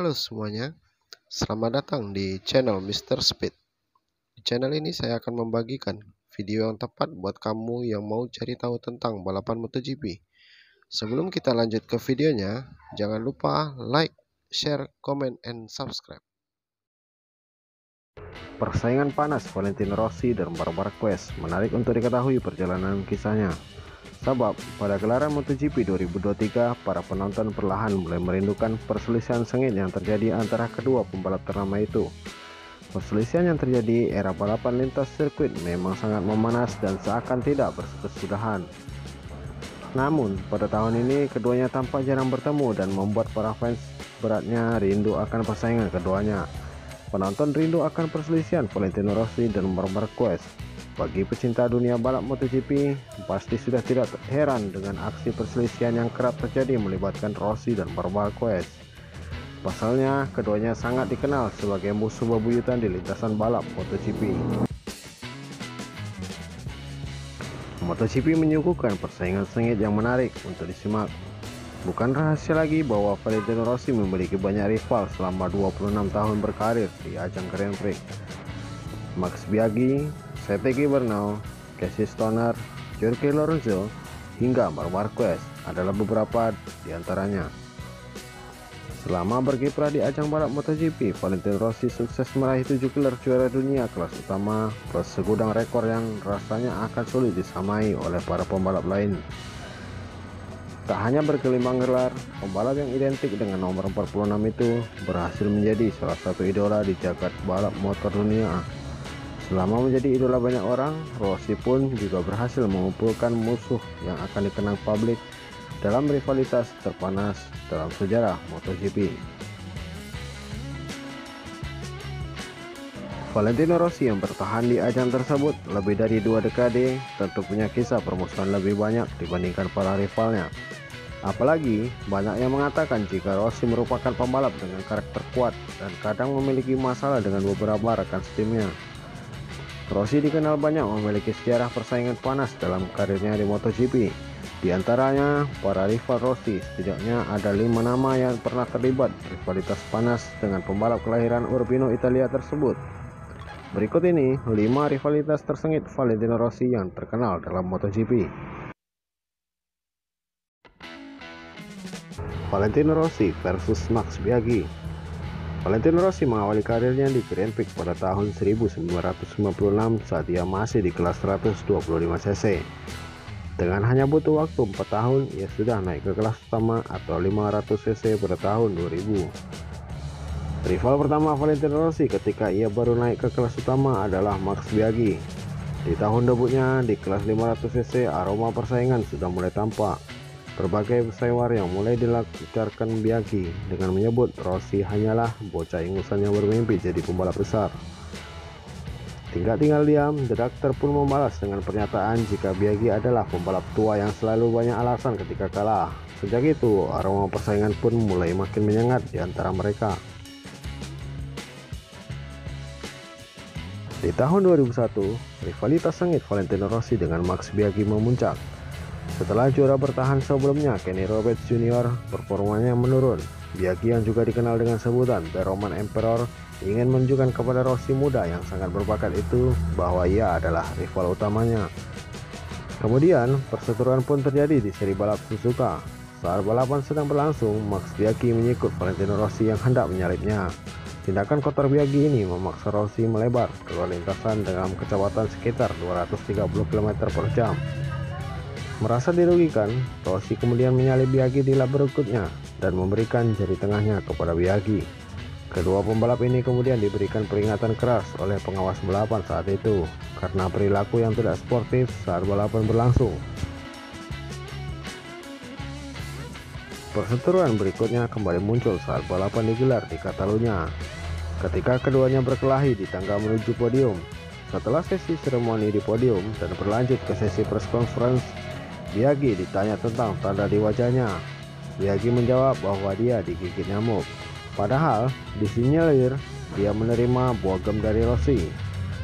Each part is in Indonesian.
Halo semuanya, selamat datang di channel Mr. Speed. Di channel ini saya akan membagikan video yang tepat buat kamu yang mau cari tahu tentang balapan MotoGP. Sebelum kita lanjut ke videonya, jangan lupa like, share, comment, and subscribe. Persaingan panas Valentino Rossi dan Marc Marquez menarik untuk diketahui perjalanan kisahnya. Sebab pada gelaran MotoGP 2023, para penonton perlahan mulai merindukan perselisihan sengit yang terjadi antara kedua pembalap ternama itu. Perselisihan yang terjadi era balapan lintas sirkuit memang sangat memanas dan seakan tidak berkesudahan. Namun, pada tahun ini keduanya tampak jarang bertemu dan membuat para fans beratnya rindu akan persaingan keduanya. Penonton rindu akan perselisihan Valentino Rossi dan Marc Marquez. Bagi pecinta dunia balap MotoGP, pasti sudah tidak heran dengan aksi perselisihan yang kerap terjadi melibatkan Rossi dan Marc Marquez. Pasalnya, keduanya sangat dikenal sebagai musuh bebuyutan di lintasan balap MotoGP. MotoGP menyuguhkan persaingan sengit yang menarik untuk disimak. Bukan rahasia lagi bahwa Valentino Rossi memiliki banyak rival selama 26 tahun berkarir di ajang Grand Prix. Max Biaggi, Sete Gibernau, Casey Stoner, Jorge Lorenzo, hingga Marc Marquez adalah beberapa di antaranya. Selama berkiprah di ajang balap MotoGP, Valentino Rossi sukses meraih 7 gelar juara dunia kelas utama plus segudang rekor yang rasanya akan sulit disamai oleh para pembalap lain. Tak hanya berkelimpang gelar, pembalap yang identik dengan nomor 46 itu berhasil menjadi salah satu idola di jagat balap motor dunia. Selama menjadi idola banyak orang, Rossi pun juga berhasil mengumpulkan musuh yang akan dikenang publik dalam rivalitas terpanas dalam sejarah MotoGP. Valentino Rossi yang bertahan di ajang tersebut lebih dari 2 dekade tentu punya kisah permusuhan lebih banyak dibandingkan para rivalnya. Apalagi banyak yang mengatakan jika Rossi merupakan pembalap dengan karakter kuat dan kadang memiliki masalah dengan beberapa rekan setimnya. Rossi dikenal banyak memiliki sejarah persaingan panas dalam karirnya di MotoGP. Di antaranya, para rival Rossi setidaknya ada 5 nama yang pernah terlibat rivalitas panas dengan pembalap kelahiran Urbino, Italia tersebut. Berikut ini 5 rivalitas tersengit Valentino Rossi yang terkenal dalam MotoGP. Valentino Rossi versus Max Biaggi. Valentino Rossi mengawali karirnya di Grand Prix pada tahun 1996 saat ia masih di kelas 125cc. Dengan hanya butuh waktu 4 tahun, ia sudah naik ke kelas utama atau 500cc pada tahun 2000. Rival pertama Valentino Rossi ketika ia baru naik ke kelas utama adalah Max Biaggi. Di tahun debutnya di kelas 500cc, aroma persaingan sudah mulai tampak. Berbagai sewar yang mulai dilancarkan Biaggi dengan menyebut Rossi hanyalah bocah ingusan yang bermimpi jadi pembalap besar. Tinggal diam, The Doctor pun membalas dengan pernyataan jika Biaggi adalah pembalap tua yang selalu banyak alasan ketika kalah. Sejak itu, aroma persaingan pun mulai makin menyengat di antara mereka. Di tahun 2001, rivalitas sengit Valentino Rossi dengan Max Biaggi memuncak. Setelah juara bertahan sebelumnya, Kenny Roberts Jr. performanya menurun. Biaggi yang juga dikenal dengan sebutan The Roman Emperor ingin menunjukkan kepada Rossi muda yang sangat berbakat itu bahwa ia adalah rival utamanya. Kemudian, perseteruan pun terjadi di seri balap Suzuka. Saat balapan sedang berlangsung, Max Biaggi menyikut Valentino Rossi yang hendak menyalipnya. Tindakan kotor Biaggi ini memaksa Rossi melebar keluar lintasan dengan kecepatan sekitar 230 km/jam. Merasa dirugikan, Rossi kemudian menyalip Biaggi di lap berikutnya dan memberikan jari tengahnya kepada Biaggi. Kedua pembalap ini kemudian diberikan peringatan keras oleh pengawas balapan saat itu karena perilaku yang tidak sportif saat balapan berlangsung. Perseteruan berikutnya kembali muncul saat balapan digelar di Catalunya, ketika keduanya berkelahi di tangga menuju podium. Setelah sesi seremoni di podium dan berlanjut ke sesi press conference, Biaggi ditanya tentang tanda di wajahnya. Biaggi menjawab bahwa dia digigit nyamuk. Padahal disinyalir dia menerima bogem dari Rossi.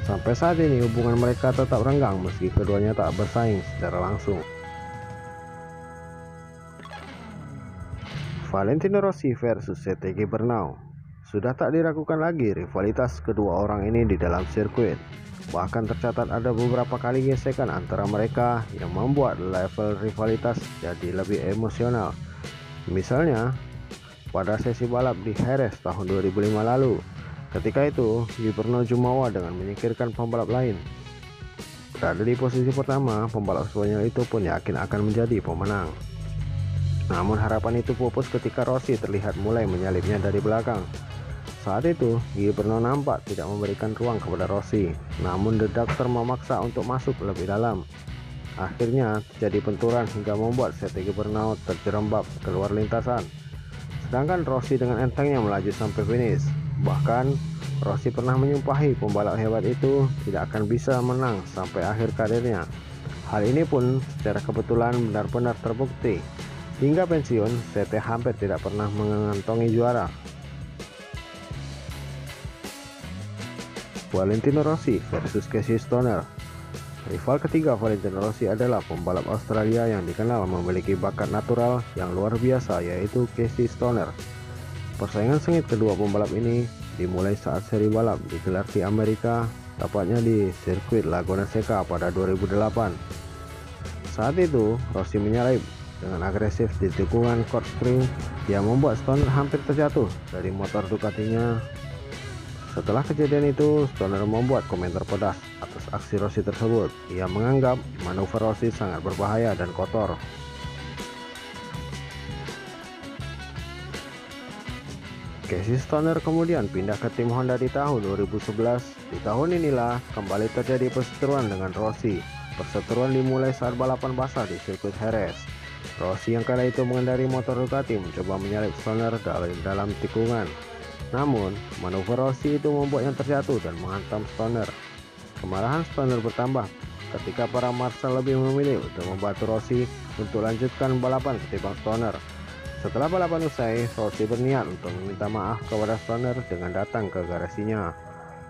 Sampai saat ini hubungan mereka tetap renggang meski keduanya tak bersaing secara langsung. Valentino Rossi versus CTG Bernau. Sudah tak diragukan lagi rivalitas kedua orang ini di dalam sirkuit. Bahkan tercatat ada beberapa kali gesekan antara mereka yang membuat level rivalitas jadi lebih emosional. Misalnya pada sesi balap di Jerez tahun 2005 lalu. Ketika itu Gibernau Jumawa dengan menyingkirkan pembalap lain. Berada di posisi pertama, pembalap Spanyol itu pun yakin akan menjadi pemenang. Namun harapan itu pupus ketika Rossi terlihat mulai menyalipnya dari belakang. Saat itu Gibernau nampak tidak memberikan ruang kepada Rossi, namun The Doctor memaksa untuk masuk lebih dalam. Akhirnya terjadi benturan hingga membuat CTG Bernau terjerembab keluar lintasan. Sedangkan Rossi dengan entengnya melaju sampai finish. Bahkan Rossi pernah menyumpahi pembalap hebat itu tidak akan bisa menang sampai akhir karirnya. Hal ini pun secara kebetulan benar-benar terbukti. Hingga pensiun, CT hampir tidak pernah mengantongi juara. Valentino Rossi versus Casey Stoner. Rival ketiga Valentino Rossi adalah pembalap Australia yang dikenal memiliki bakat natural yang luar biasa, yaitu Casey Stoner. Persaingan sengit kedua pembalap ini dimulai saat seri balap digelar di Amerika, tepatnya di sirkuit Laguna Seca pada 2008. Saat itu, Rossi menyalip dengan agresif di tikungan corkscrew yang membuat Stoner hampir terjatuh dari motor Ducatinya. Setelah kejadian itu, Stoner membuat komentar pedas atas aksi Rossi tersebut. Ia menganggap manuver Rossi sangat berbahaya dan kotor. Casey Stoner kemudian pindah ke tim Honda di tahun 2011. Di tahun inilah kembali terjadi perseteruan dengan Rossi. Perseteruan dimulai saat balapan basah di sirkuit Jerez. Rossi yang kala itu mengendari motor Ducati mencoba menyalip Stoner dalam tikungan. Namun, manuver Rossi itu membuatnya terjatuh dan menghantam Stoner. Kemarahan Stoner bertambah ketika para marshal lebih memilih untuk membantu Rossi untuk lanjutkan balapan ketimbang Stoner. Setelah balapan usai, Rossi berniat untuk meminta maaf kepada Stoner dengan datang ke garasinya.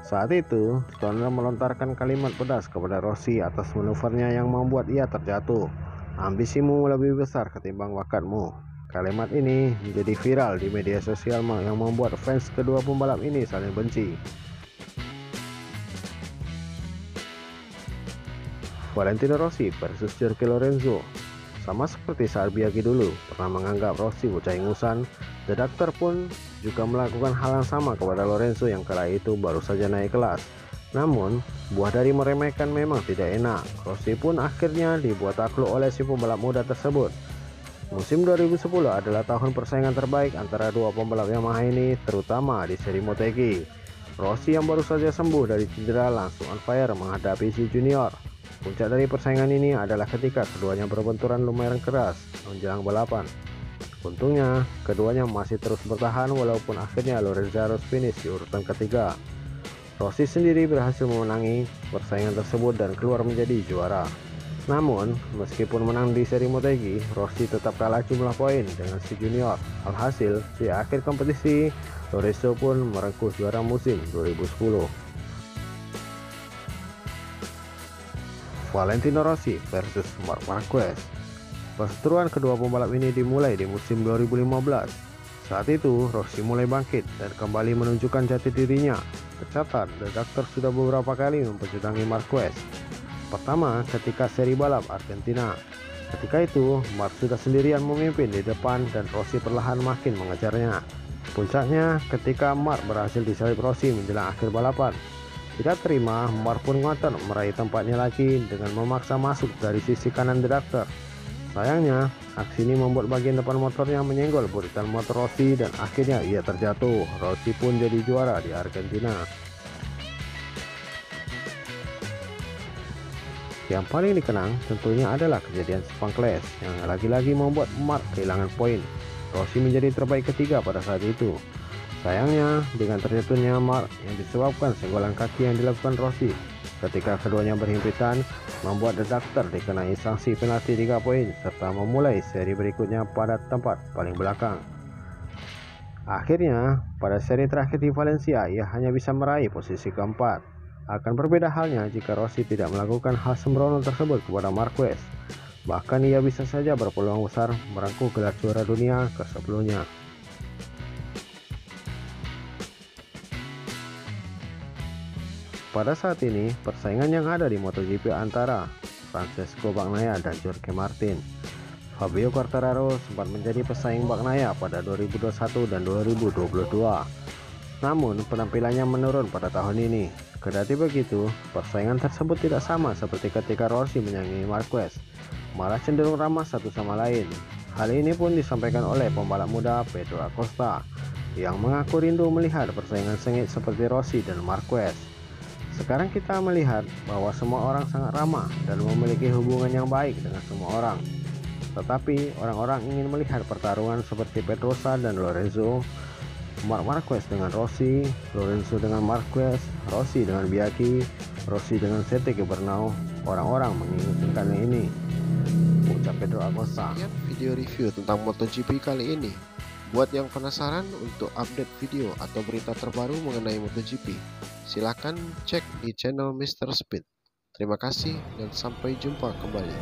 Saat itu, Stoner melontarkan kalimat pedas kepada Rossi atas manuvernya yang membuat ia terjatuh. "Ambisimu lebih besar ketimbang bakatmu." Kalimat ini menjadi viral di media sosial yang membuat fans kedua pembalap ini saling benci. Valentino Rossi versus Jorge Lorenzo. Sama seperti saat Biaggi dulu pernah menganggap Rossi bocah ingusan, The Doctor pun juga melakukan hal yang sama kepada Lorenzo yang kala itu baru saja naik kelas. Namun, buah dari meremehkan memang tidak enak. Rossi pun akhirnya dibuat takluk oleh si pembalap muda tersebut. Musim 2010 adalah tahun persaingan terbaik antara dua pembalap Yamaha ini, terutama di seri Motegi. Rossi yang baru saja sembuh dari cedera langsung on fire menghadapi si junior. Puncak dari persaingan ini adalah ketika keduanya berbenturan lumayan keras menjelang balapan. Untungnya, keduanya masih terus bertahan walaupun akhirnya Lorenzo harus finish di urutan ketiga. Rossi sendiri berhasil memenangi persaingan tersebut dan keluar menjadi juara. Namun, meskipun menang di seri Motegi, Rossi tetap kalah jumlah poin dengan si junior. Alhasil, di akhir kompetisi, Lorenzo pun merengkuh juara musim 2010. Valentino Rossi versus Marc Marquez. Perseteruan kedua pembalap ini dimulai di musim 2015. Saat itu, Rossi mulai bangkit dan kembali menunjukkan jati dirinya. Tercatat, The Doctor sudah beberapa kali memperjudangi Marquez. Pertama, ketika seri balap Argentina. Ketika itu, Marc sudah sendirian memimpin di depan dan Rossi perlahan makin mengejarnya. Puncaknya, ketika Marc berhasil disalip Rossi menjelang akhir balapan. Tidak terima, Marc pun ngotot meraih tempatnya lagi dengan memaksa masuk dari sisi kanan The Doctor. Sayangnya, aksi ini membuat bagian depan motornya menyenggol buritan motor Rossi dan akhirnya ia terjatuh. Rossi pun jadi juara di Argentina. Yang paling dikenang tentunya adalah kejadian Sepang Clash yang lagi-lagi membuat Marc kehilangan poin. Rossi menjadi terbaik ketiga pada saat itu. Sayangnya, dengan terjatuhnya Marc yang disebabkan senggolan kaki yang dilakukan Rossi ketika keduanya berhimpitan, membuat The Doctor dikenai sanksi penalti 3 poin serta memulai seri berikutnya pada tempat paling belakang. Akhirnya, pada seri terakhir di Valencia, ia hanya bisa meraih posisi keempat. Akan berbeda halnya jika Rossi tidak melakukan hal sembrono tersebut kepada Marquez. Bahkan ia bisa saja berpeluang besar merengkuh gelar juara dunia ke sebelumnya. Pada saat ini, persaingan yang ada di MotoGP antara Francesco Bagnaia dan Jorge Martin. Fabio Quartararo sempat menjadi pesaing Bagnaia pada 2021 dan 2022. Namun, penampilannya menurun pada tahun ini. Kendati begitu, persaingan tersebut tidak sama seperti ketika Rossi menyaingi Marquez, malah cenderung ramah satu sama lain. Hal ini pun disampaikan oleh pembalap muda Pedro Acosta, yang mengaku rindu melihat persaingan sengit seperti Rossi dan Marquez. Sekarang kita melihat bahwa semua orang sangat ramah dan memiliki hubungan yang baik dengan semua orang. Tetapi orang-orang ingin melihat pertarungan seperti Pedrosa dan Lorenzo, Marc Marquez dengan Rossi, Lorenzo dengan Marquez, Rossi dengan Biaggi, Rossi dengan Sete Gibernau. Orang-orang menginginkan ini, ucap Pedro Acosta. Sekian video review tentang MotoGP kali ini. Buat yang penasaran untuk update video atau berita terbaru mengenai MotoGP, silahkan cek di channel Mr. Speed. Terima kasih dan sampai jumpa kembali.